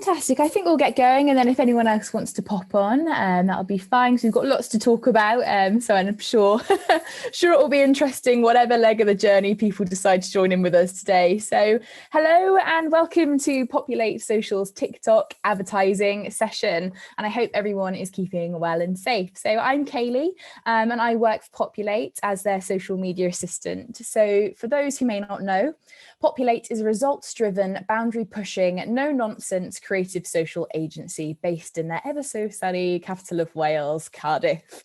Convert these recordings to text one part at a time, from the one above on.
Fantastic. I think we'll get going, and then if anyone else wants to pop on, that'll be fine. So we've got lots to talk about. So I'm sure, sure it will be interesting, whatever leg of the journey people decide to join in with us today. So hello and welcome to Populate Social's TikTok advertising session. And I hope everyone is keeping well and safe. So I'm Kaylee, and I work for Populate as their social media assistant. So for those who may not know, Populate is a results-driven, boundary-pushing, no-nonsense creative social agency based in their ever so sunny capital of Wales, Cardiff.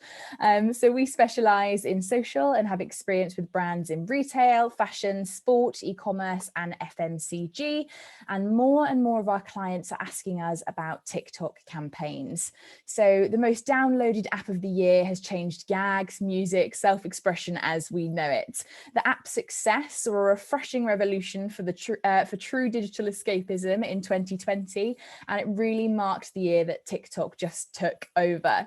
So we specialise in social and have experience with brands in retail, fashion, sport, e-commerce and FMCG. And more of our clients are asking us about TikTok campaigns. So the most downloaded app of the year has changed gags, music, self-expression as we know it. The app's success saw a refreshing revolution for true digital escapism in 2020, and it really marked the year that TikTok just took over.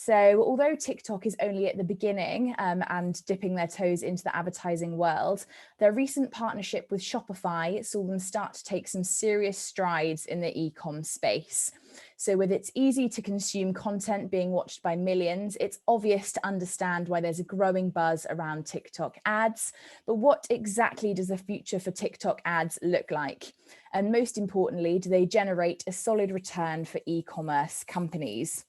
So although TikTok is only at the beginning and dipping their toes into the advertising world, their recent partnership with Shopify saw them start to take some serious strides in the e-com space. So with its easy to consume content being watched by millions, it's obvious to understand why there's a growing buzz around TikTok ads. But what exactly does the future for TikTok ads look like? And most importantly, do they generate a solid return for e-commerce companies?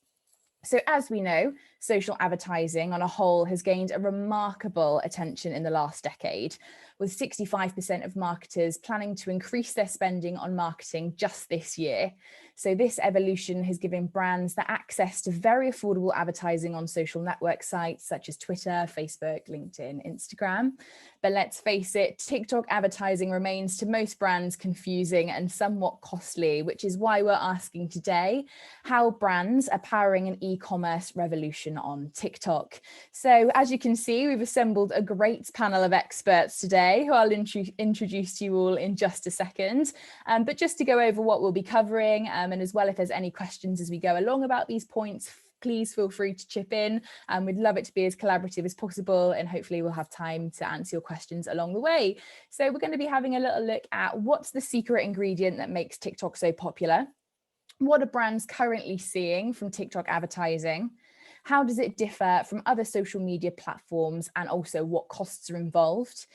So as we know, social advertising on a whole has gained a remarkable attention in the last decade, with 65% of marketers planning to increase their spending on marketing just this year. So this evolution has given brands the access to very affordable advertising on social network sites such as Twitter, Facebook, LinkedIn, Instagram. But let's face it, TikTok advertising remains to most brands confusing and somewhat costly, which is why we're asking today how brands are powering an e-commerce revolution on TikTok. So as you can see, we've assembled a great panel of experts today who I'll introduce to you all in just a second. But just to go over what we'll be covering, and as well if there's any questions as we go along about these points, please feel free to chip in. We'd love it to be as collaborative as possible, and hopefully we'll have time to answer your questions along the way. So we're going to be having a little look at what's the secret ingredient that makes TikTok so popular. What are brands currently seeing from TikTok advertising? How does it differ from other social media platforms, and also what costs are involved?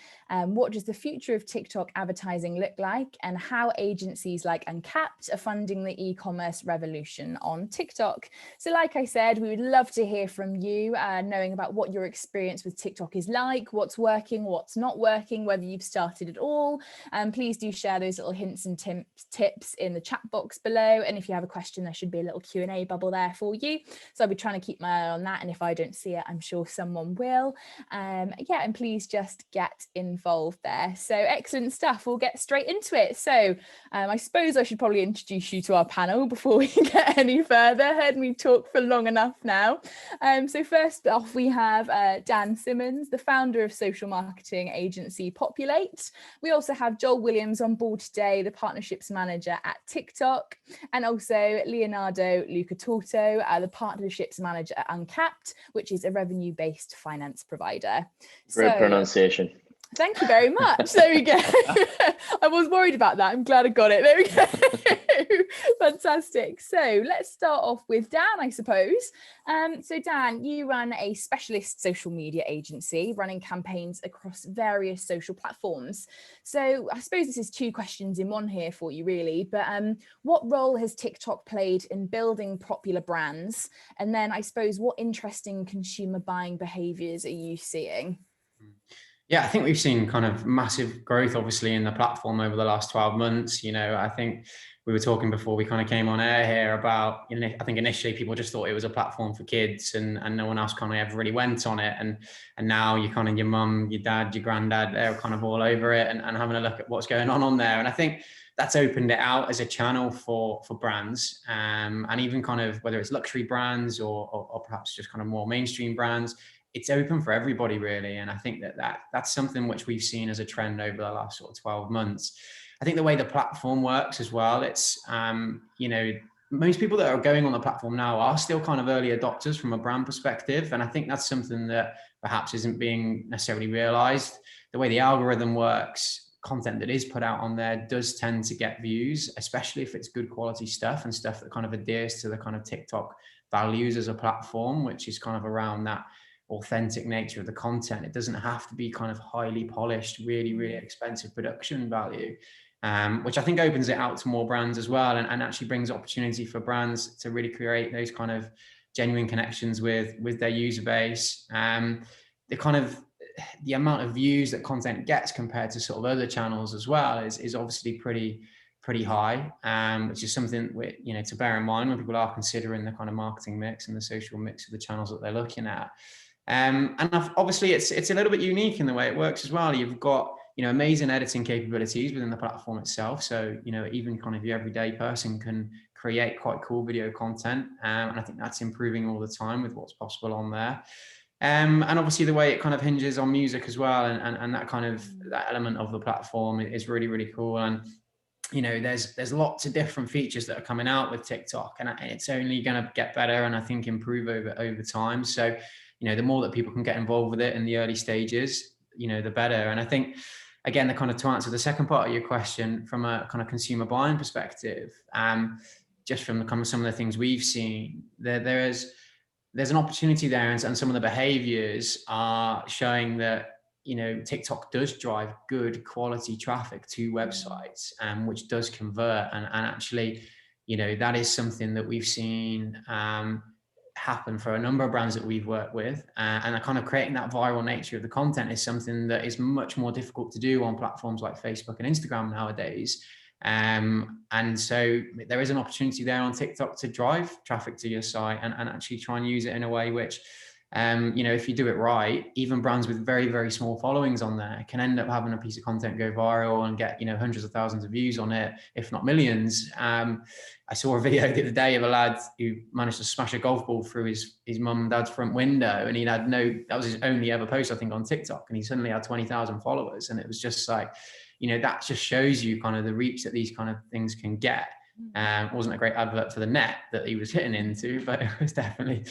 What does the future of TikTok advertising look like, and how agencies like Uncapped are funding the e-commerce revolution on TikTok? So like I said, we would love to hear from you, knowing about what your experience with TikTok is like, what's working, what's not working, whether you've started at all. Please do share those little hints and tips in the chat box below. And if you have a question, there should be a little Q&A bubble there for you. So I'll be trying to keep my eye on that, and if I don't see it, I'm sure someone will. And please just get involved there. So excellent stuff. We'll get straight into it. So I suppose I should probably introduce you to our panel before we get any further. Heard me talk for long enough now. So first off, we have Dan Simmons, the founder of social marketing agency Populate. We also have Joel Williams on board today, the partnerships manager at TikTok, and also Leonardo Lucatorto, the partnerships manager at Uncapped, which is a revenue-based finance provider. Great pronunciation. Thank you very much. There we go. I was worried about that. I'm glad I got it. There we go. Fantastic. So let's start off with Dan, I suppose. So Dan, you run a specialist social media agency running campaigns across various social platforms. So I suppose this is two questions in one here for you, really. But what role has TikTok played in building popular brands? And then I suppose what interesting consumer buying behaviors are you seeing? Yeah, I think we've seen kind of massive growth, obviously, in the platform over the last 12 months. You know, I think we were talking before we kind of came on air here about, you know, I think initially people just thought it was a platform for kids, and no one else kind of ever really went on it. And now you kind of, your mum, your dad, your granddad, they're kind of all over it and having a look at what's going on there. And I think that's opened it out as a channel for brands, and even kind of whether it's luxury brands or perhaps just kind of more mainstream brands. It's open for everybody, really. And I think that's something which we've seen as a trend over the last sort of 12 months. I think the way the platform works as well, it's, you know, most people that are going on the platform now are still kind of early adopters from a brand perspective. And I think that's something that perhaps isn't being necessarily realized. The way the algorithm works content that is put out on there does tend to get views, especially if it's good quality stuff and stuff that kind of adheres to the kind of TikTok values as a platform, which is kind of around that authentic nature of the content. It doesn't have to be kind of highly polished, really, really expensive production value, which I think opens it out to more brands as well, and actually brings opportunity for brands to really create those kind of genuine connections with their user base. The amount of views that content gets compared to sort of other channels as well is obviously pretty high, which is something to bear in mind when people are considering the kind of marketing mix and the social mix of the channels that they're looking at. And obviously it's a little bit unique in the way it works as well. You've got amazing editing capabilities within the platform itself, so even kind of your everyday person can create quite cool video content, and I think that's improving all the time with what's possible on there. And obviously the way it kind of hinges on music as well, and that kind of that element of the platform is really, really cool. And there's lots of different features that are coming out with TikTok, and it's only going to get better and I think improve over time. So the more that people can get involved with it in the early stages, the better. And I think, again, the kind of to answer the second part of your question from a kind of consumer buying perspective, just from the kind of some of the things we've seen, there's an opportunity there, and some of the behaviors are showing that TikTok does drive good quality traffic to websites, which does convert, and actually that is something that we've seen happen for a number of brands that we've worked with, and kind of creating that viral nature of the content is something that is much more difficult to do on platforms like Facebook and Instagram nowadays. And so there is an opportunity there on TikTok to drive traffic to your site and actually try and use it in a way which, if you do it right, even brands with very, very small followings on there can end up having a piece of content go viral and get, hundreds of thousands of views on it, if not millions. I saw a video the other day of a lad who managed to smash a golf ball through his mum and dad's front window, and that was his only ever post, I think, on TikTok, and he suddenly had 20,000 followers. And it was just like, that just shows you kind of the reach that these kind of things can get. It wasn't a great advert for the net that he was hitting into, but it was definitely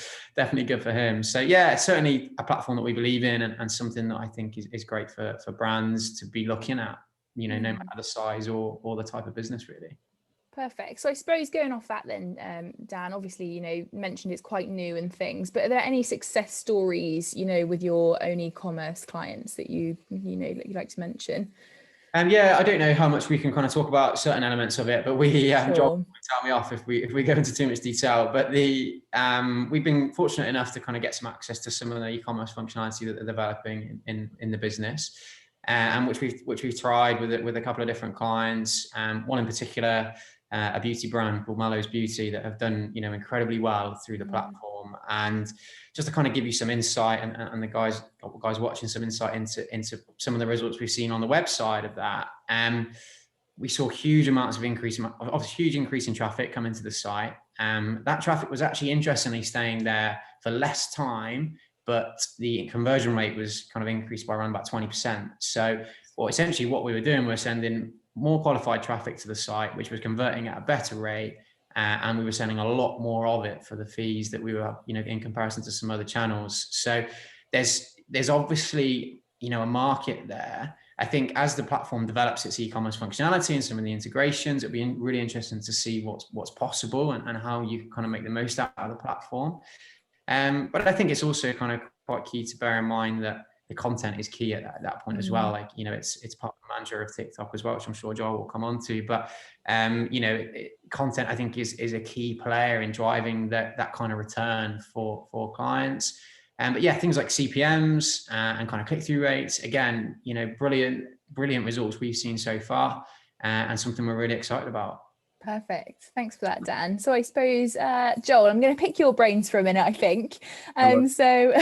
good for him. So yeah, it's certainly a platform that we believe in, and something that I think is great for brands to be looking at, no matter the size or the type of business, really. Perfect. So I suppose going off that then, Dan, obviously, mentioned it's quite new and things, but are there any success stories, with your own e-commerce clients that you like to mention? Yeah, I don't know how much we can kind of talk about certain elements of it, but Sure. John will tell me off if we go into too much detail. But we've been fortunate enough to kind of get some access to some of the e-commerce functionality that they're developing in the business, and which we've tried with a couple of different clients. One in particular, a beauty brand called Mallows Beauty, that have done incredibly well through the platform. And just to kind of give you some insight, and the guys watching some insight into some of the results we've seen on the website of that, we saw huge increase in traffic come into the site. That traffic was actually interestingly staying there for less time, but the conversion rate was kind of increased by around about 20%. So essentially what we were doing, we were sending more qualified traffic to the site, which was converting at a better rate, and we were sending a lot more of it for the fees that we were, in comparison to some other channels. So there's obviously, a market there. I think as the platform develops its e-commerce functionality and some of the integrations, it'll be really interesting to see what's possible and how you can kind of make the most out of the platform. But I think it's also kind of quite key to bear in mind that the content is key at that point as well. Like, it's part of the mantra of TikTok as well, which I'm sure Joel will come on to. But, content, I think, is a key player in driving that kind of return for clients. But yeah, things like CPMs and kind of click-through rates, again, brilliant results we've seen so far, and something we're really excited about. Perfect. Thanks for that, Dan. So I suppose, Joel, I'm going to pick your brains for a minute, I think. So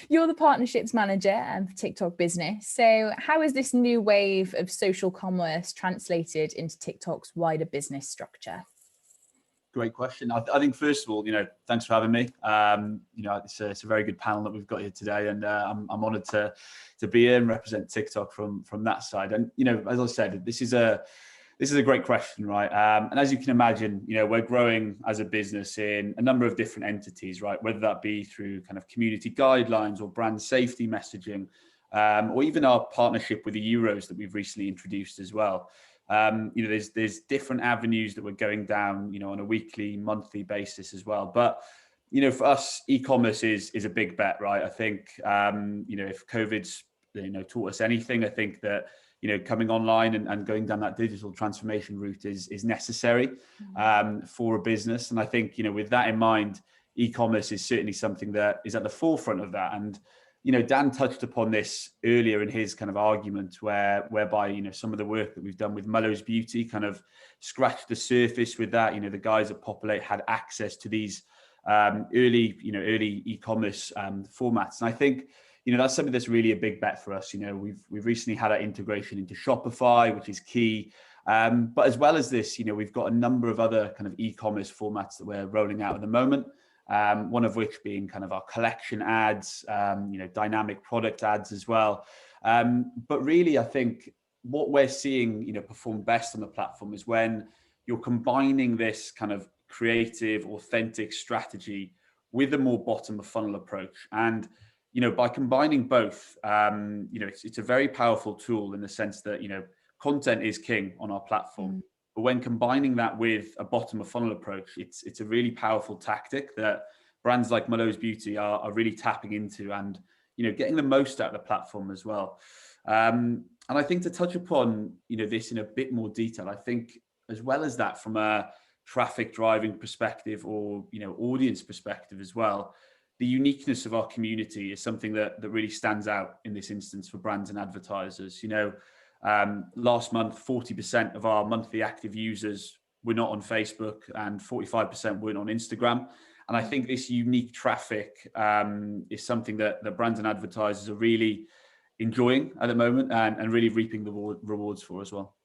you're the partnerships manager for TikTok Business. So how is this new wave of social commerce translated into TikTok's wider business structure? Great question. I think, first of all, thanks for having me. It's a very good panel that we've got here today, and I'm honoured to be here and represent TikTok from that side. And as I said, this is a great question, right? And as you can imagine, we're growing as a business in a number of different entities, right? Whether that be through kind of community guidelines or brand safety messaging. or even our partnership with the Euros that we've recently introduced as well. There's different avenues that we're going down, on a weekly, monthly basis as well. But for us, e-commerce is a big bet, right? I think if COVID's taught us anything, I think that coming online and going down that digital transformation route is necessary for a business. And I think with that in mind, e-commerce is certainly something that is at the forefront of that. And Dan touched upon this earlier in his kind of argument, whereby some of the work that we've done with Mullows Beauty kind of scratched the surface with that. The guys at Populate had access to these early e-commerce formats, and I think that's something that's really a big bet for us. We've recently had our integration into Shopify, which is key. But as well as this, we've got a number of other kind of e-commerce formats that we're rolling out at the moment. One of which being kind of our collection ads, dynamic product ads as well. But really, I think what we're seeing, perform best on the platform is when you're combining this kind of creative, authentic strategy with a more bottom of funnel approach. And, by combining both, it's a very powerful tool in the sense that, content is king on our platform. But when combining that with a bottom of funnel approach, it's a really powerful tactic that brands like Mullows Beauty are really tapping into and, getting the most out of the platform as well. And I think to touch upon, this in a bit more detail, I think as well as that from a traffic driving perspective or, audience perspective as well, the uniqueness of our community is something that really stands out in this instance for brands and advertisers. Last month, 40% of our monthly active users were not on Facebook and 45% weren't on Instagram. And I think this unique traffic is something that the brands and advertisers are really enjoying at the moment and really reaping the rewards for as well.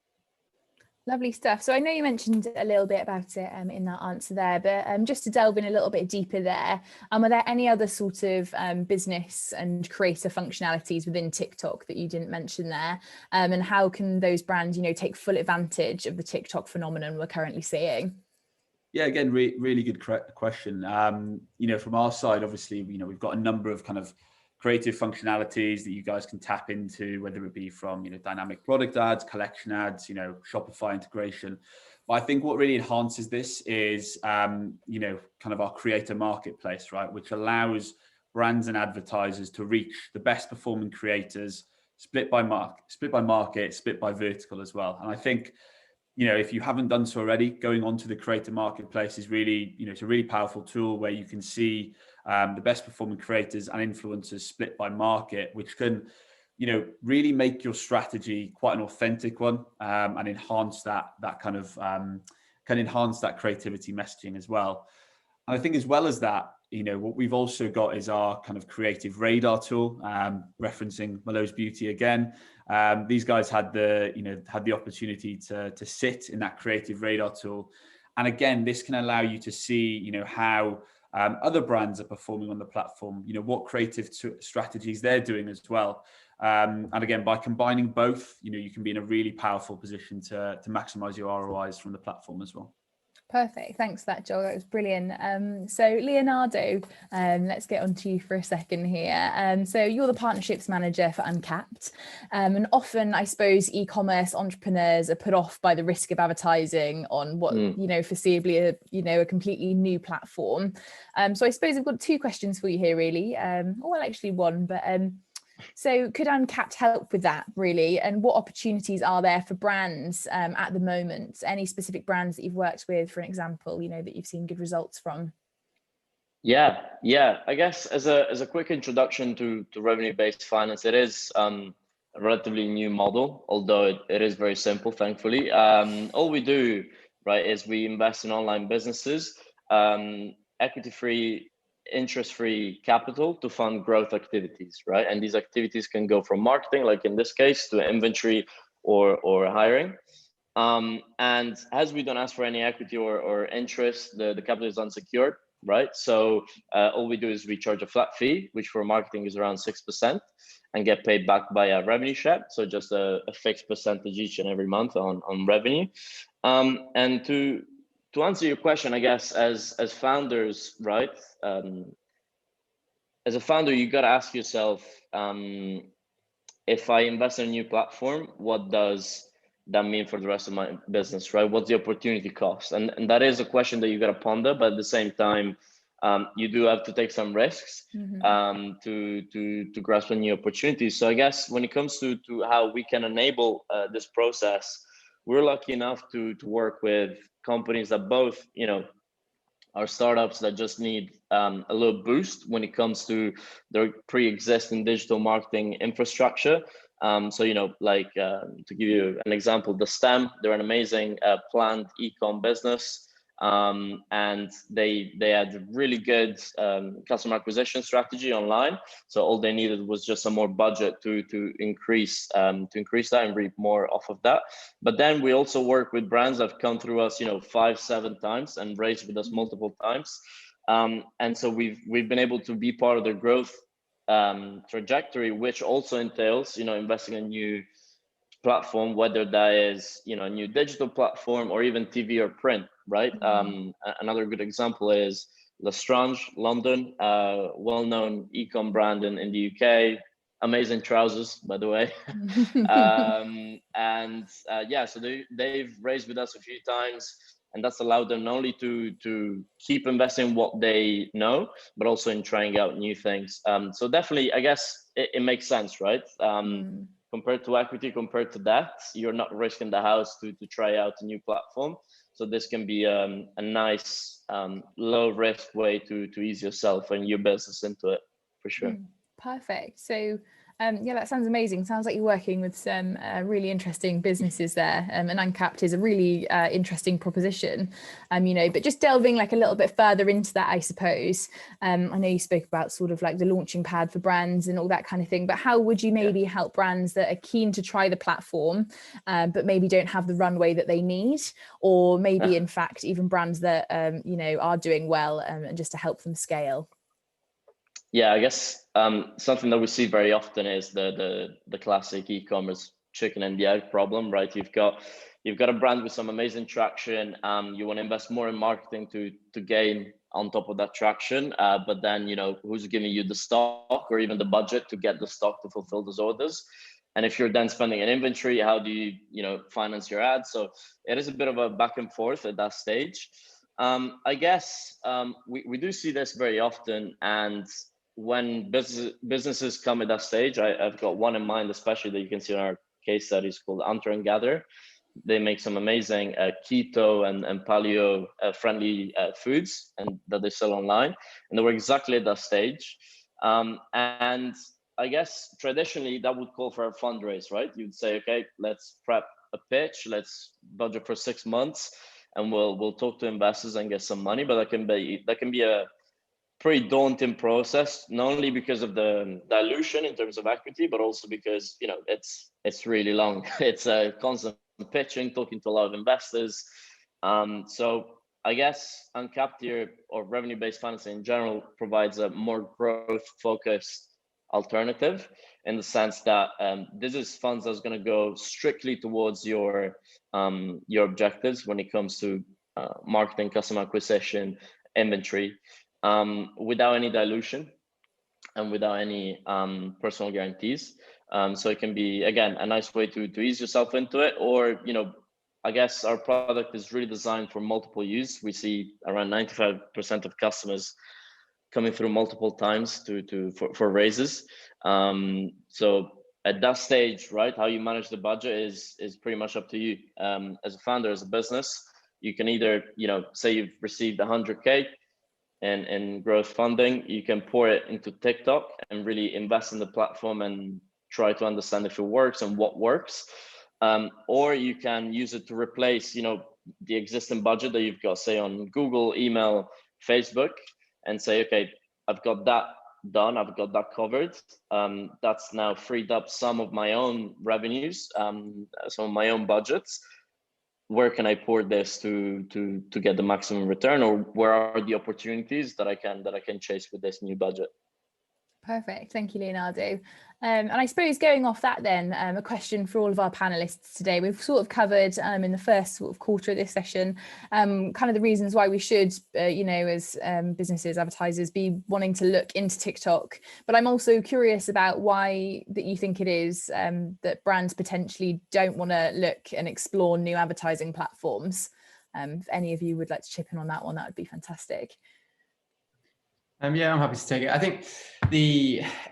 Lovely stuff. So I know you mentioned a little bit about it in that answer there, but just to delve in a little bit deeper there, are there any other sort of business and creator functionalities within TikTok that you didn't mention there? And how can those brands, take full advantage of the TikTok phenomenon we're currently seeing? Yeah, again, really good question. From our side, obviously, we've got a number of kind of creative functionalities that you guys can tap into, whether it be from, dynamic product ads, collection ads, Shopify integration. But I think what really enhances this is, kind of our creator marketplace, right? Which allows brands and advertisers to reach the best performing creators, split by market, split by vertical as well. And I think, if you haven't done so already, going onto the creator marketplace is really, it's a really powerful tool where you can see the best performing creators and influencers split by market, which can, really make your strategy quite an authentic one and enhance that kind of can enhance that creativity messaging as well. And I think as well as that, what we've also got is our kind of creative radar tool, referencing Mullows Beauty again. These guys had the opportunity to sit in that creative radar tool. And again, this can allow you to see, how other brands are performing on the platform, what creative strategies they're doing as well. And again, by combining both, you can be in a really powerful position to maximize your ROIs from the platform as well. Perfect. Thanks for that, Joel. That was brilliant. So Leonardo, let's get on to you for a second here. So you're the partnerships manager for Uncapped. And often, I suppose, e-commerce entrepreneurs are put off by the risk of advertising on what, foreseeably, a completely new platform. So I suppose I've got two questions for you here, really. Well, actually one, but so could Uncapped help with that, really? And what opportunities are there for brands at the moment? Any specific brands that you've worked with, for an example, that you've seen good results from? Yeah. I guess as a quick introduction to revenue-based finance, it is a relatively new model, although it is very simple, thankfully. All we do, right, is we invest in online businesses, equity-free, interest-free capital to fund growth activities, right? And these activities can go from marketing, like in this case, to inventory or hiring. And as we don't ask for any equity or interest, the capital is unsecured, right? So all we do is we charge a flat fee, which for marketing is around 6%, and get paid back by a revenue share. So just a fixed percentage each and every month on revenue. And to answer your question, I guess as founders, right? As a founder, you got to ask yourself, if I invest in a new platform, what does that mean for the rest of my business, right? What's the opportunity cost? And that is a question that you got to ponder, but at the same time, you do have to take some risks to grasp a new opportunities. So I guess when it comes to how we can enable this process, we're lucky enough to work with companies that both, are startups that just need a little boost when it comes to their pre-existing digital marketing infrastructure. So, to give you an example, the STEM, they're an amazing planned e-com business. And they had really good customer acquisition strategy online. So all they needed was just some more budget to increase that and reap more off of that. But then we also work with brands that have come through us, 5-7 times and raised with us multiple times. And so we've been able to be part of their growth trajectory, which also entails, investing in new platform, whether that is a new digital platform or even TV or print, right? Another good example is Lestrange, London, well-known e-com brand in the UK. Amazing trousers, by the way. So they've raised with us a few times, and that's allowed them not only to keep investing in what they know, but also in trying out new things. So definitely, I guess it makes sense, right? Compared to equity, compared to debt, you're not risking the house to try out a new platform. So this can be a nice low risk way to ease yourself and your business into it, for sure. Perfect. So that sounds amazing. Sounds like you're working with some really interesting businesses there, and Uncapped is a really interesting proposition. But just delving like a little bit further into that, I suppose. I know you spoke about sort of like the launching pad for brands and all that kind of thing, but how would you maybe help brands that are keen to try the platform, but maybe don't have the runway that they need, or maybe in fact even brands that are doing well, and just to help them scale? Yeah, I guess something that we see very often is the classic e-commerce chicken and the egg problem, right? You've got a brand with some amazing traction. You want to invest more in marketing to gain on top of that traction, but then who's giving you the stock or even the budget to get the stock to fulfill those orders? And if you're then spending an inventory, how do you finance your ads? So it is a bit of a back and forth at that stage. I guess we do see this very often, and when businesses come at that stage, I've got one in mind, especially that you can see in our case studies, called Hunter and Gather. They make some amazing keto and paleo friendly foods, and that they sell online. And they were exactly at that stage. And I guess traditionally that would call for a fundraise, right? You'd say, okay, let's prep a pitch, let's budget for 6 months, and we'll talk to investors and get some money. But that can be a pretty daunting process, not only because of the dilution in terms of equity, but also because it's really long. It's a constant pitching, talking to a lot of investors. So I guess Uncapped here, or revenue-based financing in general, provides a more growth-focused alternative, in the sense that this is funds that's going to go strictly towards your objectives when it comes to marketing, customer acquisition, inventory, without any dilution and without any personal guarantees. So it can be, again, a nice way to ease yourself into it. Or I guess our product is really designed for multiple use. We see around 95% of customers coming through multiple times for raises. So at that stage, right, how you manage the budget is pretty much up to you. As a founder, as a business, you can either say you've received 100K and growth funding, you can pour it into TikTok and really invest in the platform and try to understand if it works and what works. Or you can use it to replace, the existing budget that you've got, say on Google, email, Facebook, and say, okay, I've got that done, I've got that covered. That's now freed up some of my own revenues, some of my own budgets. Where can I pour this to get the maximum return, or where are the opportunities that I can chase with this new budget? Perfect. Thank you, Leonardo. And I suppose going off that then, a question for all of our panelists today. We've sort of covered in the first sort of quarter of this session, kind of the reasons why we should, as businesses, advertisers, be wanting to look into TikTok. But I'm also curious about why that you think it is that brands potentially don't want to look and explore new advertising platforms. If any of you would like to chip in on that one, that would be fantastic. Yeah, I'm happy to take it. I think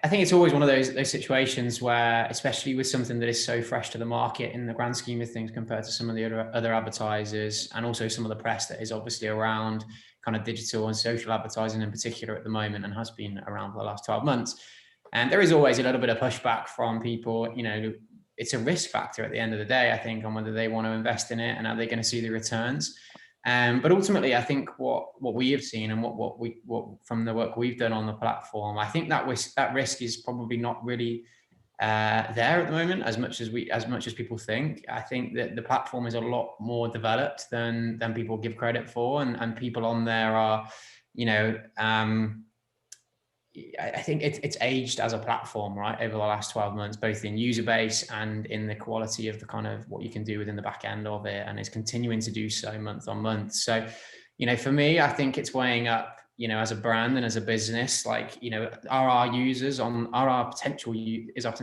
it's always one of those situations where, especially with something that is so fresh to the market in the grand scheme of things compared to some of the other advertisers, and also some of the press that is obviously around kind of digital and social advertising in particular at the moment, and has been around for the last 12 months. And there is always a little bit of pushback from people. It's a risk factor at the end of the day, I think, on whether they want to invest in it and are they going to see the returns. But ultimately, I think what we have seen and what from the work we've done on the platform, I think that risk is probably not really there at the moment as much as people think. I think that the platform is a lot more developed than people give credit for, and people on there are, I think it's aged as a platform, right, over the last 12 months, both in user base and in the quality of the kind of what you can do within the back end of it. And it's continuing to do so month on month. So, for me, I think it's weighing up, as a brand and as a business, like, are our potential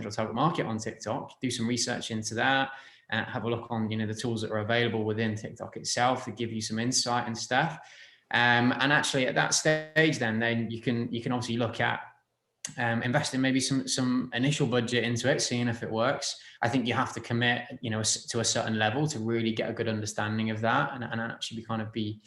target market on TikTok? Do some research into that. Have a look on, the tools that are available within TikTok itself to give you some insight and stuff. And actually at that stage, then you can obviously look at investing maybe some initial budget into it, seeing if it works. I think you have to commit, to a certain level to really get a good understanding of that, and actually be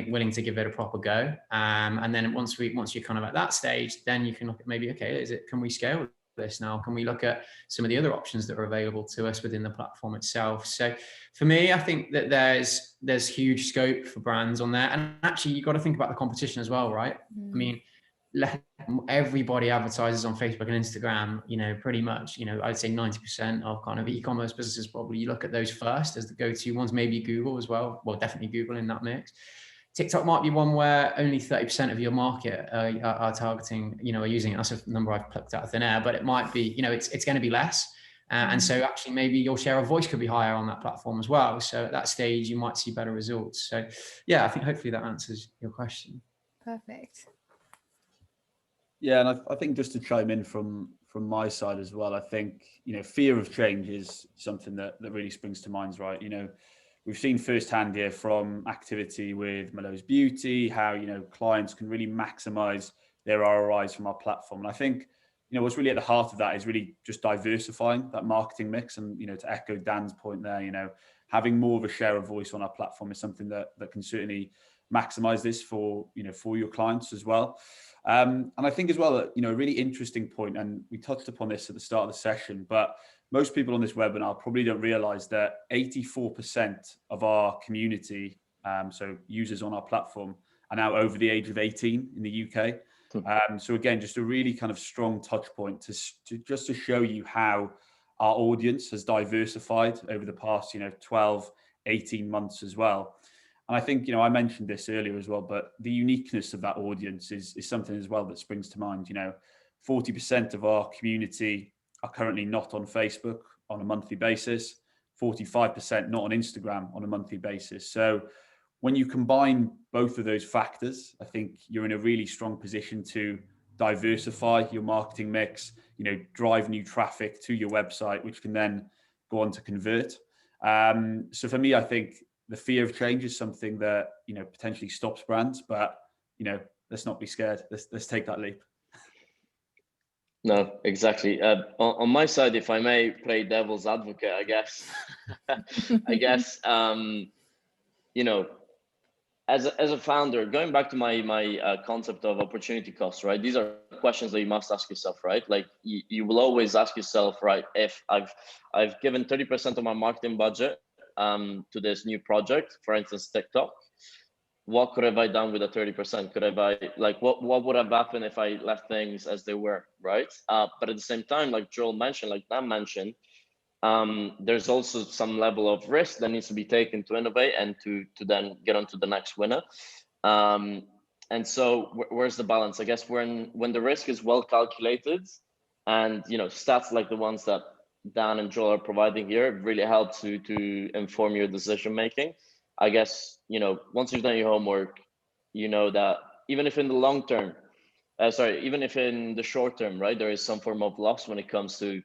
willing to give it a proper go. And then once you're kind of at that stage, then you can look at maybe, okay, can we scale this now? Can we look at some of the other options that are available to us within the platform itself? So for me, I think that there's huge scope for brands on there. And actually, you've got to think about the competition as well, right? I mean, everybody advertises on Facebook and Instagram, pretty much, I'd say 90% of kind of e-commerce businesses probably look at those first as the go-to ones, maybe Google as well. Well, definitely Google in that mix. TikTok might be one where only 30% of your market are targeting, are using it. That's a number I've plucked out of thin air, but it might be, it's going to be less. And so actually maybe your share of voice could be higher on that platform as well. So at that stage, you might see better results. So yeah, I think hopefully that answers your question. Perfect. Yeah, and I think just to chime in from my side as well, I think, fear of change is something that really springs to mind, right? We've seen firsthand here from activity with Mallows Beauty, how, clients can really maximize their ROIs from our platform. And I think, what's really at the heart of that is really just diversifying that marketing mix. And, to echo Dan's point there, having more of a share of voice on our platform is something that can certainly maximize this for your clients as well. And I think as well, a really interesting point, and we touched upon this at the start of the session, but most people on this webinar probably don't realize that 84% of our community, so users on our platform, are now over the age of 18 in the UK. So again, just a really kind of strong touch point to show you how our audience has diversified over the past, 12, 18 months as well. And I think, I mentioned this earlier as well, but the uniqueness of that audience is something as well that springs to mind. 40% of our community are currently not on Facebook on a monthly basis, 45% not on Instagram on a monthly basis. So when you combine both of those factors, I think you're in a really strong position to diversify your marketing mix, drive new traffic to your website, which can then go on to convert. So for me, I think the fear of change is something that, potentially stops brands, but, let's not be scared. Let's take that leap. No, exactly. On my side, if I may play devil's advocate, I guess, as a founder, going back to my concept of opportunity cost, right? These are questions that you must ask yourself, right? Like you will always ask yourself, right? If I've given 30% of my marketing budget to this new project, for instance, TikTok, what could have I done with the 30%? What would have happened if I left things as they were, right? But at the same time, like Joel mentioned, like Dan mentioned, there's also some level of risk that needs to be taken to innovate and to then get on to the next winner. And so where's the balance? I guess when the risk is well calculated, And stats like the ones that Dan and Joel are providing here really help to inform your decision making. I guess once you've done your homework, that even if in the long term, even if in the short term, right, there is some form of loss when it comes to,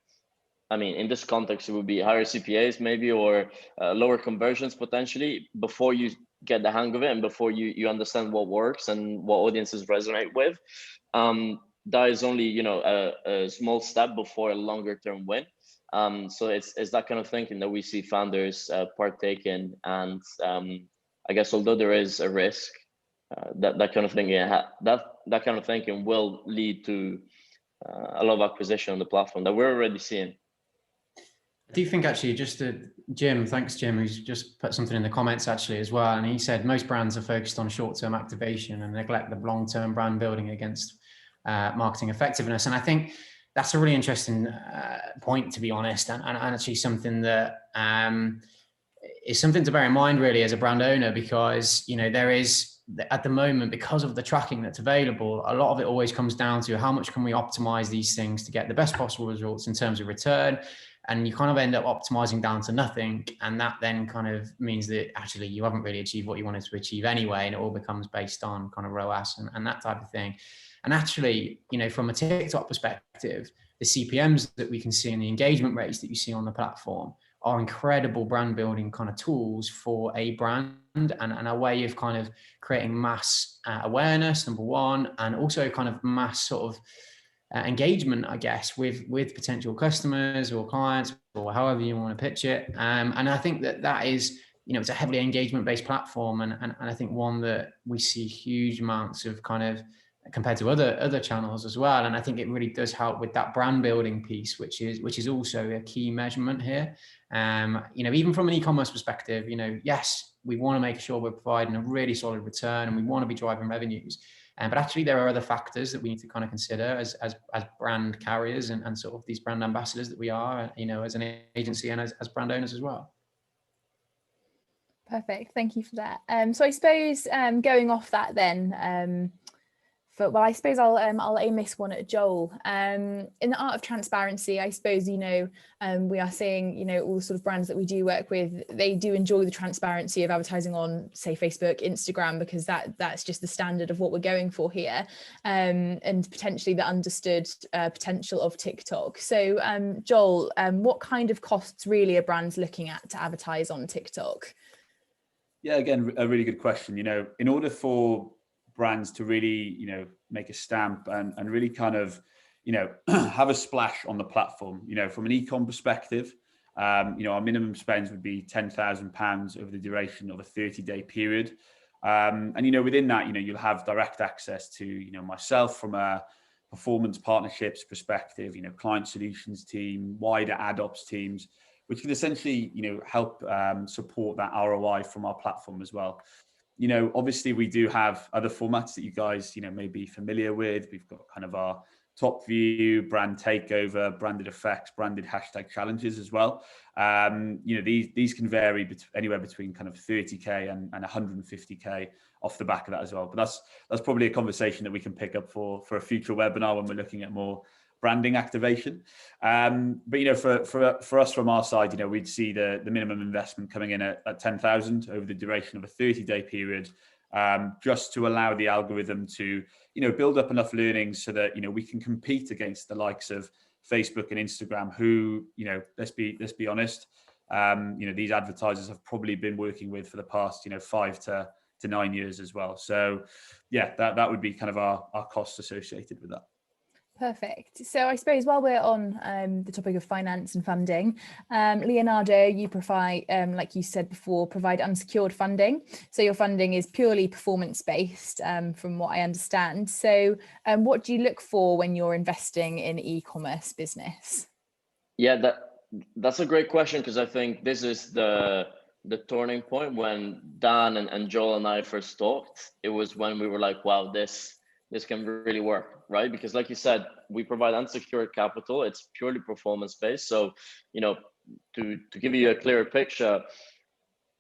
I mean, in this context, it would be higher CPAs maybe, or lower conversions potentially, before you get the hang of it and before you understand what works and what audiences resonate with. That is only a small step before a longer term win. So it's that kind of thinking that we see founders partake in, and I guess although there is a risk, that kind of thinking that kind of thinking will lead to a lot of acquisition on the platform that we're already seeing. I do think actually, just Jim, thanks Jim, who's just put something in the comments actually as well. And he said most brands are focused on short-term activation and neglect the long-term brand building against marketing effectiveness. And I think that's a really interesting point, to be honest, and actually something that is something to bear in mind really as a brand owner, because there is, at the moment, because of the tracking that's available, a lot of it always comes down to how much can we optimize these things to get the best possible results in terms of return. And you kind of end up optimizing down to nothing. And that then kind of means that actually you haven't really achieved what you wanted to achieve anyway. And it all becomes based on kind of ROAS and that type of thing. And actually, from a TikTok perspective, the CPMs that we can see and the engagement rates that you see on the platform are incredible brand building kind of tools for a brand and a way of kind of creating mass awareness, number one, and also kind of mass sort of engagement, I guess, with potential customers or clients, or however you want to pitch it. And I think that is, it's a heavily engagement-based platform, and I think one that we see huge amounts of kind of, compared to other channels as well. And I think it really does help with that brand building piece, which is also a key measurement here. Even from an e-commerce perspective, yes, we want to make sure we're providing a really solid return and we want to be driving revenues. But actually there are other factors that we need to kind of consider as brand carriers and sort of these brand ambassadors that we are, as an agency and as brand owners as well. Perfect. Thank you for that. So I suppose going off that then, I suppose I'll aim this one at Joel. In the art of transparency, I suppose, we are seeing, all the sort of brands that we do work with, they do enjoy the transparency of advertising on, say, Facebook, Instagram, because that's just the standard of what we're going for here, and potentially the understood potential of TikTok. So Joel, what kind of costs really are brands looking at to advertise on TikTok? Yeah, again, a really good question. In order for brands to really, make a stamp and really kind of, have a splash on the platform, from an e-com perspective, our minimum spends would be £10,000 over the duration of a 30-day period. And, within that, you'll have direct access to, myself from a performance partnerships perspective, client solutions team, wider ad ops teams, which can essentially, help support that ROI from our platform as well. Obviously we do have other formats that you guys, may be familiar with. We've got kind of our top view, brand takeover, branded effects, branded hashtag challenges as well. These can vary anywhere between kind of 30K and 150K off the back of that as well. But that's probably a conversation that we can pick up for a future webinar when we're looking at more branding activation. But for us from our side, we'd see the minimum investment coming in at 10,000 over the duration of a 30-day period, just to allow the algorithm to build up enough learnings so that we can compete against the likes of Facebook and Instagram, who let's be honest, these advertisers have probably been working with for the past 5 to 9 years as well. So yeah, that would be kind of our costs associated with that. Perfect. So I suppose while we're on the topic of finance and funding, Leonardo, you provide, like you said before, provide unsecured funding. So your funding is purely performance-based, from what I understand. So what do you look for when you're investing in e-commerce business? Yeah, that's a great question, because I think this is the turning point. When Dan and Joel and I first talked, it was when we were like, wow, this can really work, right? Because like you said, we provide unsecured capital. It's purely performance based. So, to give you a clearer picture,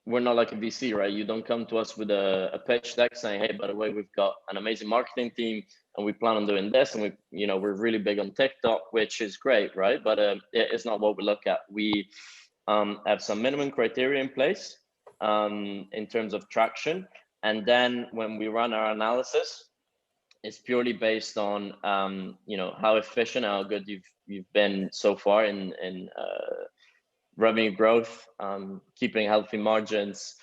we're not like a VC, right? You don't come to us with a pitch deck saying, hey, by the way, we've got an amazing marketing team and we plan on doing this, and we're really big on TikTok, which is great, right? But it's not what we look at. We have some minimum criteria in place in terms of traction, and then when we run our analysis, it's purely based on how efficient, how good you've been so far in revenue growth, keeping healthy margins,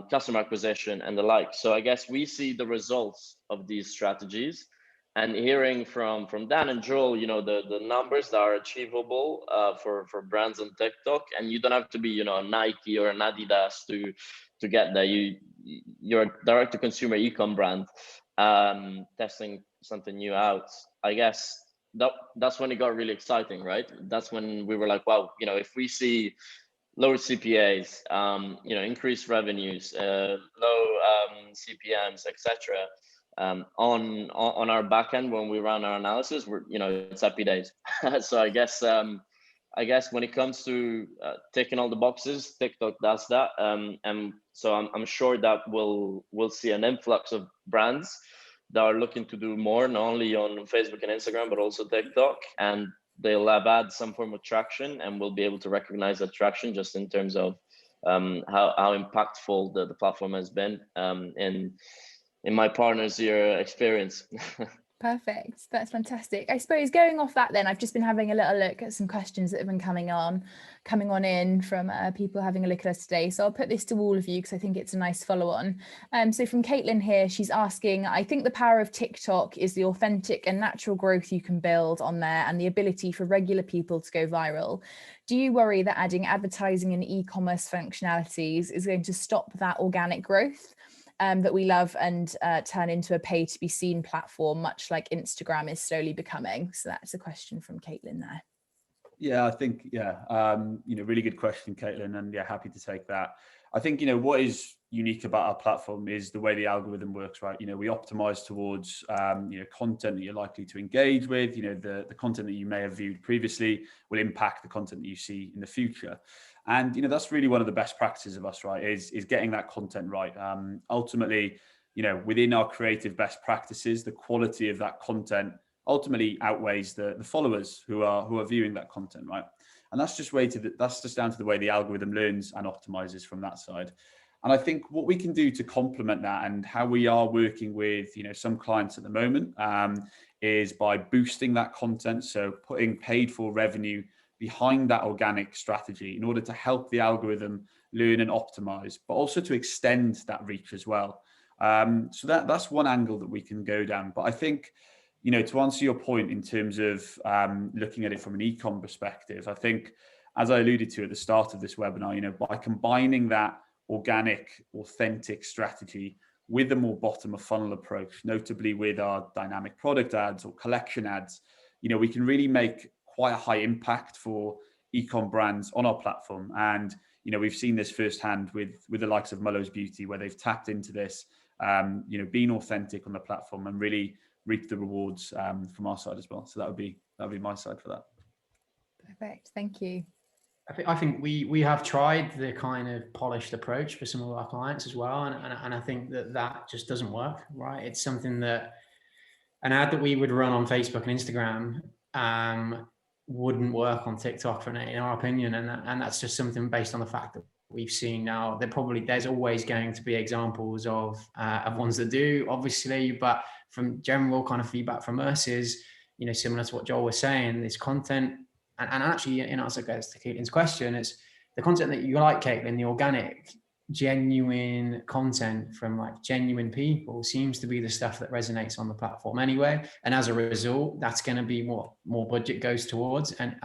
customer acquisition, and the like. So I guess we see the results of these strategies, and hearing from Dan and Joel, the numbers that are achievable for brands on TikTok, and you don't have to be a Nike or an Adidas to get there. You're a direct to consumer ecom brand, testing something new out. I guess that's when it got really exciting, right? That's when we were like, wow, if we see lower CPAs, increased revenues, low CPMs, etc. On our back end, when we run our analysis, it's happy days. So I guess when it comes to ticking all the boxes, TikTok does that, and so I'm sure that we'll see an influx of brands that are looking to do more, not only on Facebook and Instagram, but also TikTok, and they'll have had some form of traction, and we'll be able to recognize that traction just in terms of how impactful the platform has been in my partner's year experience. Perfect. That's fantastic. I suppose going off that then, I've just been having a little look at some questions that have been coming on in from people having a look at us today. So I'll put this to all of you because I think it's a nice follow on. So from Caitlin here, she's asking, I think the power of TikTok is the authentic and natural growth you can build on there and the ability for regular people to go viral. Do you worry that adding advertising and e-commerce functionalities is going to stop that organic growth that we love and turn into a pay to be seen platform, much like Instagram is slowly becoming? So that's a question from Caitlin there. Yeah, I think, really good question, Caitlin, and happy to take that. I think, what is unique about our platform is the way the algorithm works, right? We optimize towards, content that you're likely to engage with. The content that you may have viewed previously will impact the content that you see in the future. And, that's really one of the best practices of us, right, is getting that content right. Ultimately, within our creative best practices, the quality of that content ultimately outweighs the followers who are viewing that content, right? And that's just down to the way the algorithm learns and optimizes from that side. And I think what we can do to complement that, and how we are working with some clients at the moment, is by boosting that content. So putting paid for revenue behind that organic strategy in order to help the algorithm learn and optimize, but also to extend that reach as well. So that's one angle that we can go down. But I think, to answer your point in terms of looking at it from an e-com perspective, I think, as I alluded to at the start of this webinar, by combining that organic, authentic strategy with a more bottom of funnel approach, notably with our dynamic product ads or collection ads, we can really make quite a high impact for e-com brands on our platform. And, we've seen this firsthand with the likes of Mullows Beauty, where they've tapped into this, being authentic on the platform and really reap the rewards from our side as well. So that would be my side for that. Perfect. Thank you. I think we have tried the kind of polished approach for some of our clients as well. And I think that just doesn't work, right? It's something that an ad that we would run on Facebook and Instagram wouldn't work on TikTok, in our opinion. And that's just something based on the fact that we've seen now that there's always going to be examples of ones that do, obviously, but from general kind of feedback from us is, similar to what Joel was saying, this content, and actually in answer to Caitlin's question, it's the content that you like, Caitlin, the organic, genuine content from like genuine people seems to be the stuff that resonates on the platform anyway. And as a result, that's going to be what more budget goes towards, and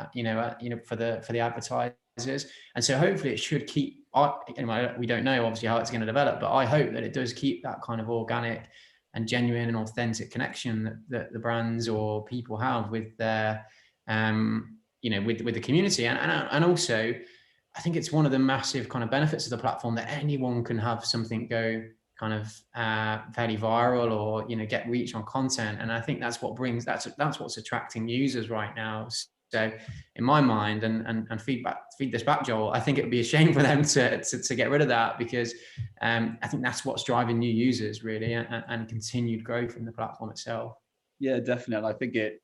for the advertisers. And so hopefully it should keep, we don't know obviously how it's going to develop, but I hope that it does keep that kind of organic and genuine and authentic connection that the brands or people have with their with the community. And also I think it's one of the massive kind of benefits of the platform that anyone can have something go kind of fairly viral or get reach on content. And I think that's what's attracting users right now. So in my mind, and feed this back, Joel, I think it would be a shame for them to get rid of that, because I think that's what's driving new users really, and continued growth in the platform itself. Yeah, definitely. And I think it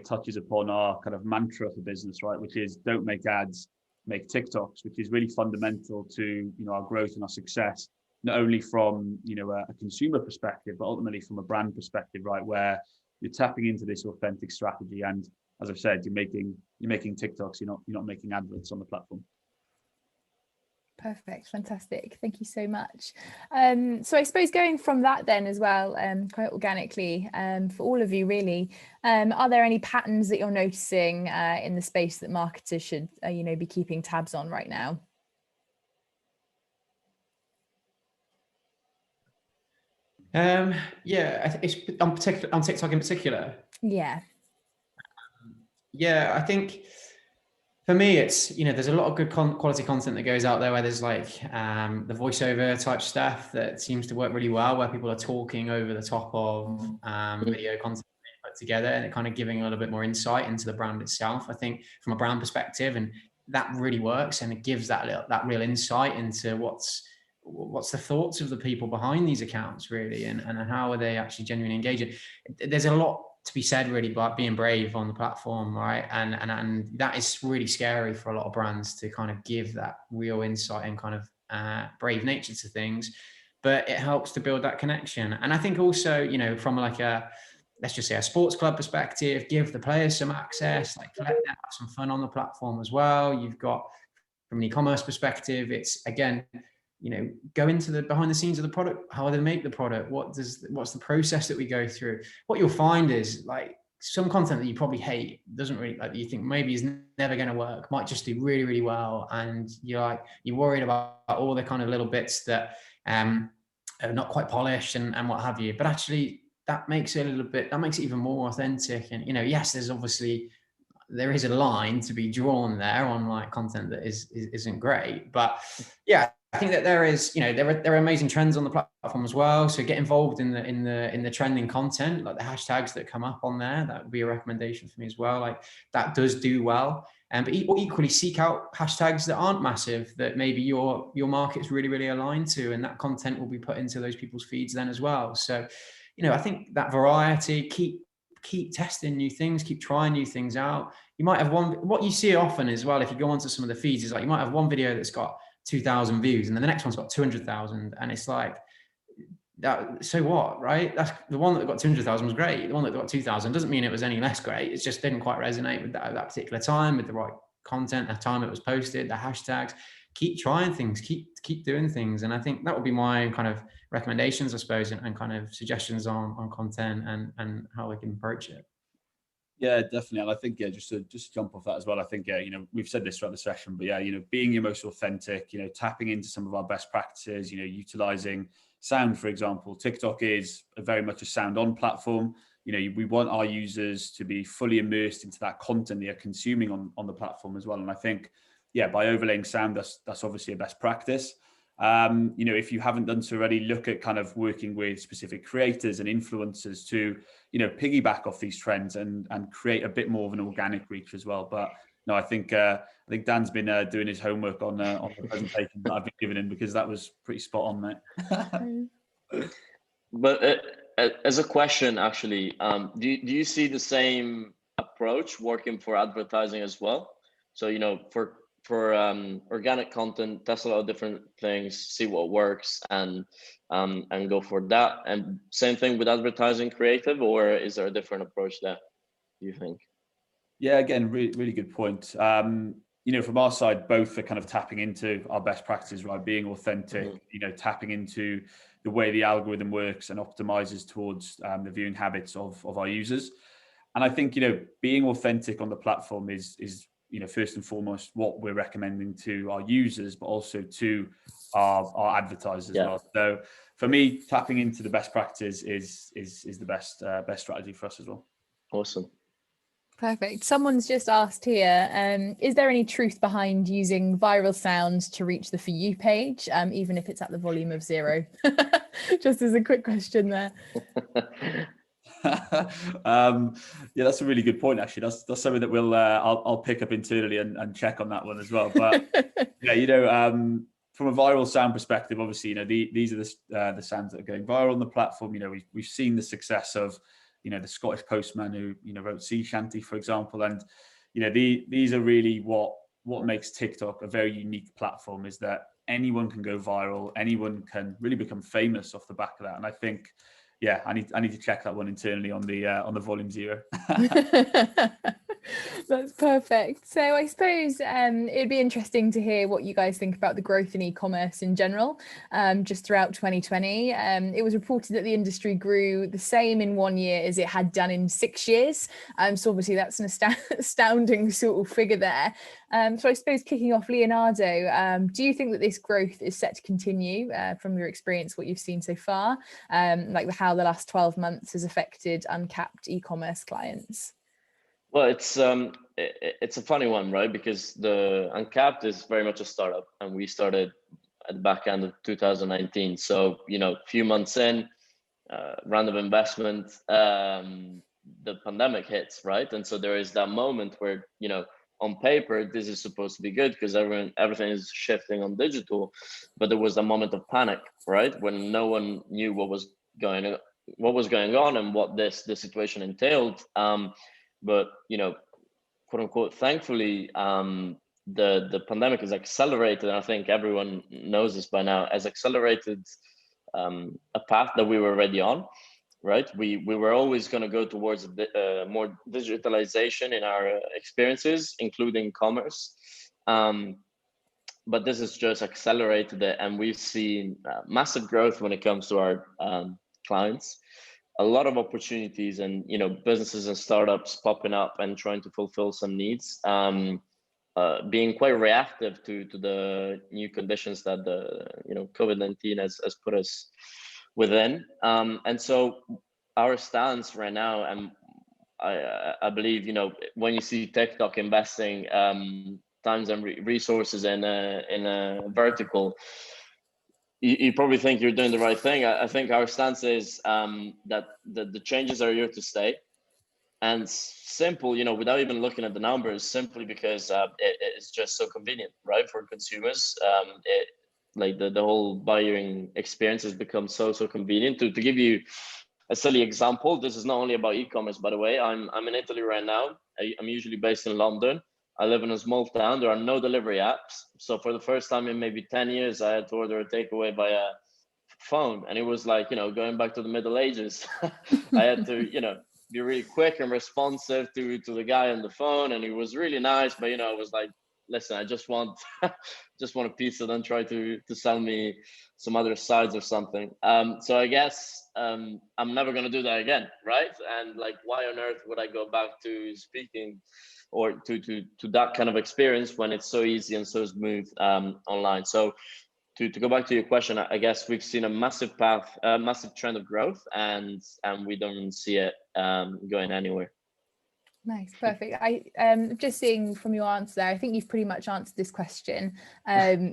touches upon our kind of mantra for business, right? Which is don't make ads, make TikToks, which is really fundamental to, our growth and our success, not only from, a consumer perspective, but ultimately from a brand perspective, right? Where you're tapping into this authentic strategy. And as I've said, you're making TikToks, you're not making adverts on the platform. Perfect. Fantastic. Thank you so much. So I suppose going from that then as well, quite organically, for all of you really, are there any patterns that you're noticing in the space that marketers should, be keeping tabs on right now? Yeah, it's on TikTok in particular. Yeah. Yeah, I think for me, it's, there's a lot of good quality content that goes out there where there's like the voiceover type stuff that seems to work really well, where people are talking over the top of video content put together, and it kind of giving a little bit more insight into the brand itself. I think from a brand perspective, and that really works, and it gives that real insight into what's the thoughts of the people behind these accounts really, and how are they actually genuinely engaging. There's a lot to be said really about being brave on the platform, right? And that is really scary for a lot of brands, to kind of give that real insight and kind of brave nature to things, but it helps to build that connection. And I think also, from like let's just say a sports club perspective, give the players some access, like let them have some fun on the platform as well. You've got, from an e-commerce perspective, it's again, go into the behind the scenes of the product. How do they make the product? What's the process that we go through? What you'll find is like some content that you probably hate, doesn't really, like, you think maybe is never going to work, might just do really, really well. And you're worried about all the kind of little bits that are not quite polished and what have you. But actually that makes it even more authentic. And, yes, there is a line to be drawn there on like content that isn't great, but yeah, I think that there is, there are amazing trends on the platform as well. So get involved in the trending content, like the hashtags that come up on there. That would be a recommendation for me as well. Like that does do well. But equally seek out hashtags that aren't massive, that maybe your market's really, really aligned to, and that content will be put into those people's feeds then as well. So, I think that variety, keep testing new things, keep trying new things out. You might have what you see often as well, if you go onto some of the feeds, is like you might have one video that's got 2,000 views and then the next one's got 200,000, and it's like that. So what, right? That's the one that got 200,000 was great. The one that got 2,000 doesn't mean it was any less great. It just didn't quite resonate with that particular time, with the right content, the time it was posted, the hashtags. Keep trying things, keep doing things. And I think that would be my kind of recommendations, I suppose, and kind of suggestions on content and how we can approach it. Yeah, definitely. And I think, just to jump off that as well, I think, we've said this throughout the session, but being your most authentic, tapping into some of our best practices, utilizing sound, for example. TikTok is very much a sound on platform. We want our users to be fully immersed into that content they are consuming on the platform as well. And I think, by overlaying sound, that's obviously a best practice. If you haven't done so already, look at kind of working with specific creators and influencers to, piggyback off these trends and create a bit more of an organic reach as well. But no, I think Dan's been doing his homework on the presentation that I've been giving him, because that was pretty spot on, mate. But as a question, actually, do you see the same approach working for advertising as well? So, for organic content, test a lot of different things, see what works, and go for that. And same thing with advertising creative, or is there a different approach there, do you think? Yeah, again, really, really good point. From our side, both are kind of tapping into our best practices, right? Being authentic, tapping into the way the algorithm works and optimizes towards the viewing habits of our users. And I think, being authentic on the platform is first and foremost what we're recommending to our users, but also to our advertisers as well. So for me, tapping into the best practices is the best strategy for us as well. Awesome. Perfect. Someone's just asked here, is there any truth behind using viral sounds to reach the For You page, even if it's at the volume of 0? Just as a quick question there. Yeah, that's a really good point. Actually, that's something that I'll pick up internally and check on that one as well. But yeah, from a viral sound perspective, obviously, these are the sounds that are going viral on the platform. We've seen the success of the Scottish postman who wrote sea shanty, for example, and these are really what makes TikTok a very unique platform, is that anyone can go viral, anyone can really become famous off the back of that. And I think, yeah, I need to check that one internally on the volume zero. That's perfect. So I suppose it'd be interesting to hear what you guys think about the growth in e-commerce in general, just throughout 2020. It was reported that the industry grew the same in 1 year as it had done in 6 years. So obviously that's an astounding sort of figure there. So I suppose kicking off, Leonardo, do you think that this growth is set to continue from your experience, what you've seen so far, like how the last 12 months has affected uncapped e-commerce clients? Well, it's a funny one, right? Because the Uncapped is very much a startup, and we started at the back end of 2019. So few months in, round of investment, the pandemic hits, right? And so there is that moment where on paper this is supposed to be good because everything is shifting on digital, but there was a moment of panic, right, when no one knew what was going on and what the situation entailed. But quote unquote, thankfully, the pandemic has accelerated, and I think everyone knows this by now, has accelerated a path that we were already on. Right, we were always going to go towards more digitalization in our experiences, including commerce. But this has just accelerated it, and we've seen massive growth when it comes to our clients. A lot of opportunities, and businesses and startups popping up and trying to fulfill some needs, being quite reactive to the new conditions that the COVID-19 has put us within. And so our stance right now, and I believe when you see TikTok investing times and resources in a vertical, you probably think you're doing the right thing. I think our stance is that the changes are here to stay, and simple, without even looking at the numbers, simply because it's just so convenient, right, for consumers. Like the whole buying experience has become so convenient. To give you a silly example, this is not only about e-commerce, by the way. I'm in Italy right now. I'm usually based in London. I live in a small town. There are no delivery apps. So for the first time in maybe 10 years, I had to order a takeaway by a phone. And it was like, going back to the Middle Ages. I had to, be really quick and responsive to the guy on the phone. And he was really nice. But, I was like, listen, I just want a pizza, don't try to sell me some other sides or something. So I guess I'm never going to do that again, right? And like, why on earth would I go back to speaking or to that kind of experience when it's so easy and so smooth online? So to go back to your question, I guess we've seen a massive trend of growth, and we don't see it going anywhere. Nice, perfect. I just seeing from your answer there, I think you've pretty much answered this question,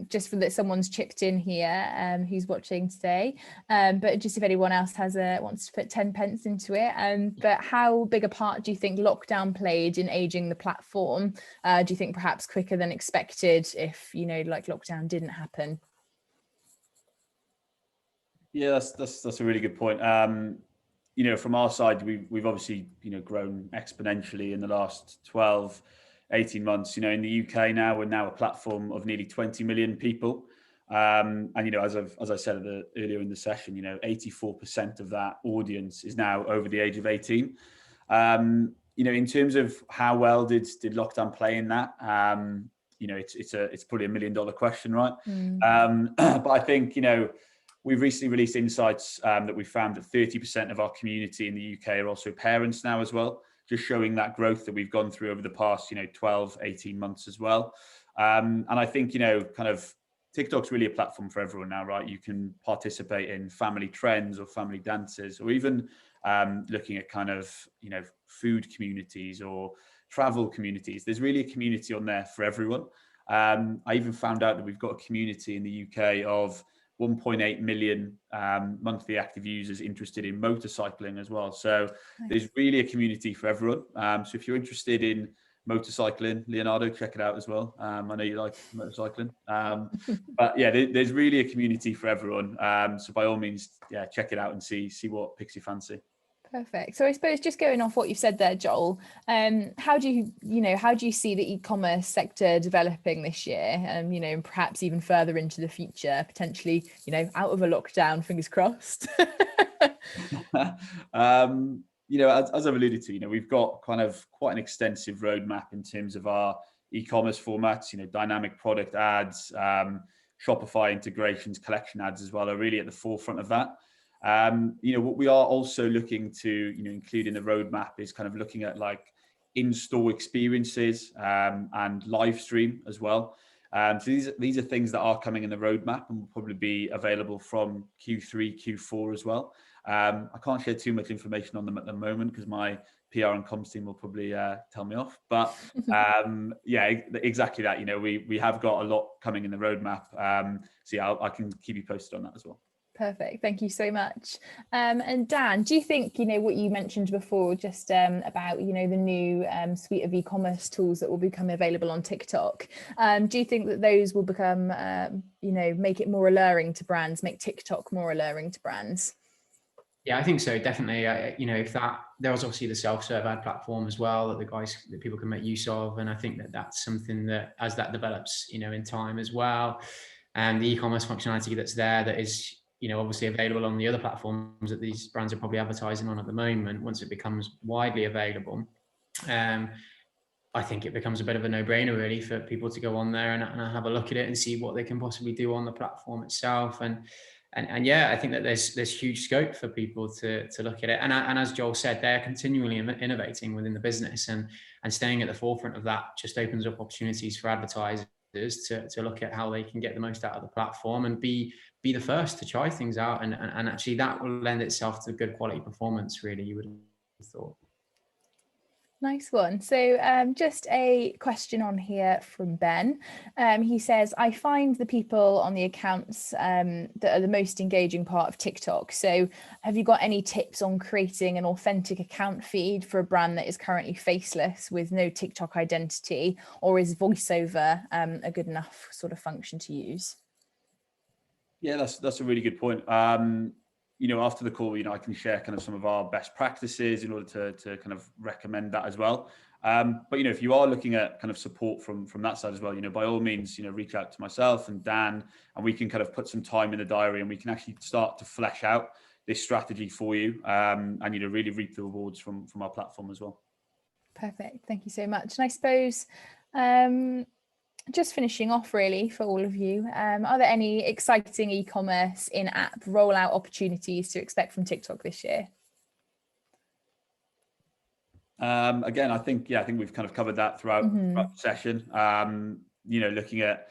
just from that someone's chipped in here who's watching today. But just if anyone else wants to put 10 pence into it, but how big a part do you think lockdown played in aging the platform? Do you think perhaps quicker than expected if like lockdown didn't happen? Yeah, that's a really good point. From our side, we've obviously grown exponentially in the last 12, 18 months. In the UK now, we're now a platform of nearly 20 million people. And as I said earlier in the session, 84% of that audience is now over the age of 18. In terms of how well did lockdown play in that, it's probably $1 million question, right? But I think we've recently released insights that we found that 30% of our community in the UK are also parents now as well, just showing that growth that we've gone through over the past 12, 18 months as well. And I think kind of TikTok's really a platform for everyone now, right? You can participate in family trends or family dances, or even looking at kind of food communities or travel communities. There's really a community on there for everyone. I even found out that we've got a community in the UK of 1.8 million monthly active users interested in motorcycling as well. So there's really a community for everyone. So if you're interested in motorcycling, Leonardo, check it out as well. I know you like motorcycling, but yeah, there's really a community for everyone. So by all means, yeah, check it out and see what piques your fancy. Perfect. So I suppose just going off what you've said there, Joel, how do you see the e-commerce sector developing this year? And perhaps even further into the future, potentially, out of a lockdown, fingers crossed. As I've alluded to, we've got kind of quite an extensive roadmap in terms of our e-commerce formats, dynamic product ads, Shopify integrations, collection ads as well are really at the forefront of that. What we are also looking to, include in the roadmap is kind of looking at like in-store experiences and live stream as well. So these are things that are coming in the roadmap and will probably be available from Q3, Q4 as well. I can't share too much information on them at the moment because my PR and comms team will probably tell me off. But yeah, exactly that. We have got a lot coming in the roadmap. So yeah, I can keep you posted on that as well. Perfect. Thank you so much. And Dan, do you think, what you mentioned before, just about, the new suite of e-commerce tools that will become available on TikTok, do you think that those will become, make it more alluring to brands, make TikTok more alluring to brands? Yeah, I think so. Definitely. If there was obviously the self-serve ad platform as well that people can make use of. And I think that's something that as that develops, in time as well, and the e-commerce functionality that's there that is, obviously available on the other platforms that these brands are probably advertising on at the moment, once it becomes widely available, I think it becomes a bit of a no-brainer really for people to go on there and have a look at it and see what they can possibly do on the platform itself. And yeah, I think that there's huge scope for people to look at it. And as Joel said, they're continually innovating within the business, and staying at the forefront of that just opens up opportunities for advertisers to look at how they can get the most out of the platform and be the first to try things out. And actually that will lend itself to good quality performance, really, you would have thought. Nice one. So just a question on here from Ben. He says, I find the people on the accounts that are the most engaging part of TikTok. So have you got any tips on creating an authentic account feed for a brand that is currently faceless with no TikTok identity, or is voiceover a good enough sort of function to use? Yeah, that's a really good point. After the call, I can share kind of some of our best practices in order to kind of recommend that as well. But, if you are looking at kind of support from that side as well, by all means, reach out to myself and Dan, and we can kind of put some time in the diary and we can actually start to flesh out this strategy for you and, really reap the rewards from our platform as well. Perfect. Thank you so much. And I suppose, just finishing off really for all of you, are there any exciting e-commerce in-app rollout opportunities to expect from TikTok this year? Again, I think we've kind of covered that throughout the session. Looking at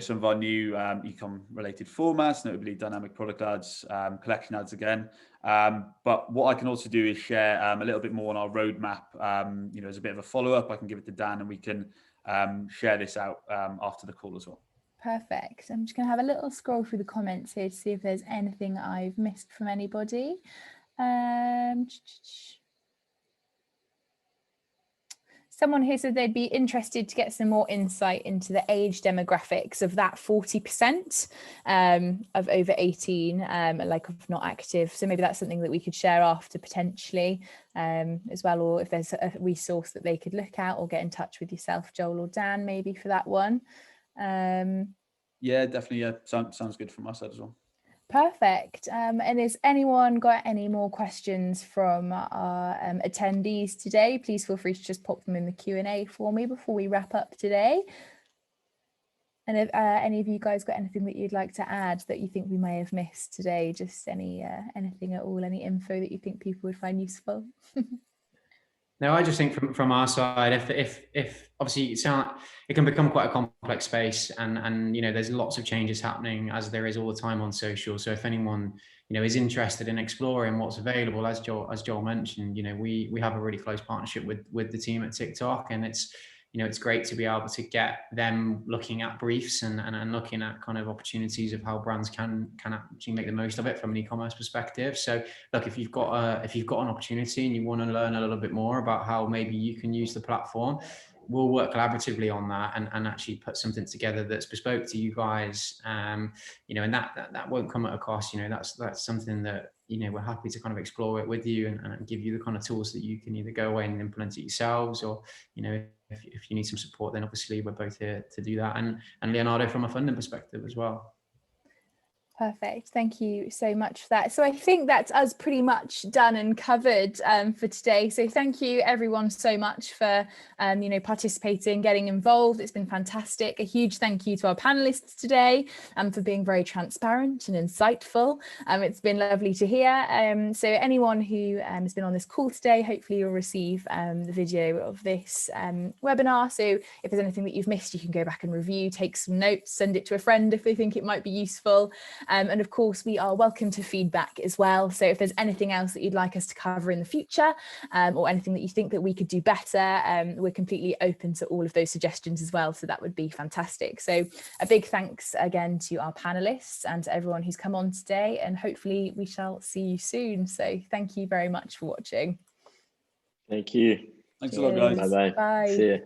some of our new e-com related formats, notably dynamic product ads, collection ads again. But what I can also do is share a little bit more on our roadmap. As a bit of a follow-up, I can give it to Dan and we can share this out after the call as well. Perfect. I'm just going to have a little scroll through the comments here to see if there's anything I've missed from anybody. Someone here said they'd be interested to get some more insight into the age demographics of that 40% of over 18, like of not active. So maybe that's something that we could share after potentially as well, or if there's a resource that they could look at, or get in touch with yourself, Joel or Dan, maybe for that one. Yeah, definitely. Yeah, sounds good from my side as well. Perfect. And has anyone got any more questions from our attendees today? Please feel free to just pop them in the Q&A for me before we wrap up today. And if any of you guys got anything that you'd like to add that you think we may have missed today, just anything at all, any info that you think people would find useful? No, I just think from our side, if obviously it can become quite a complex space, and there's lots of changes happening as there is all the time on social. So if anyone is interested in exploring what's available, as Joel mentioned, we have a really close partnership with the team at TikTok, and it's it's great to be able to get them looking at briefs and looking at kind of opportunities of how brands can actually make the most of it from an e-commerce perspective. So look, if you've got an opportunity and you want to learn a little bit more about how maybe you can use the platform, we'll work collaboratively on that and actually put something together that's bespoke to you guys. And that won't come at a cost. That's something that, we're happy to kind of explore it with you and give you the kind of tools that you can either go away and implement it yourselves, or, if you need some support, then obviously we're both here to do that. And Leonardo from a funding perspective as well. Perfect. Thank you so much for that. So I think that's us pretty much done and covered for today. So thank you everyone so much for participating, getting involved. It's been fantastic. A huge thank you to our panelists today for being very transparent and insightful. It's been lovely to hear. So anyone who has been on this call today, hopefully you'll receive the video of this webinar. So if there's anything that you've missed, you can go back and review, take some notes, send it to a friend if they think it might be useful. And of course, we are welcome to feedback as well. So if there's anything else that you'd like us to cover in the future, or anything that you think that we could do better, we're completely open to all of those suggestions as well. So that would be fantastic. So a big thanks again to our panelists and to everyone who's come on today, and hopefully we shall see you soon. So thank you very much for watching. Thank you. Thanks a lot, guys. Bye-bye. Bye. See you.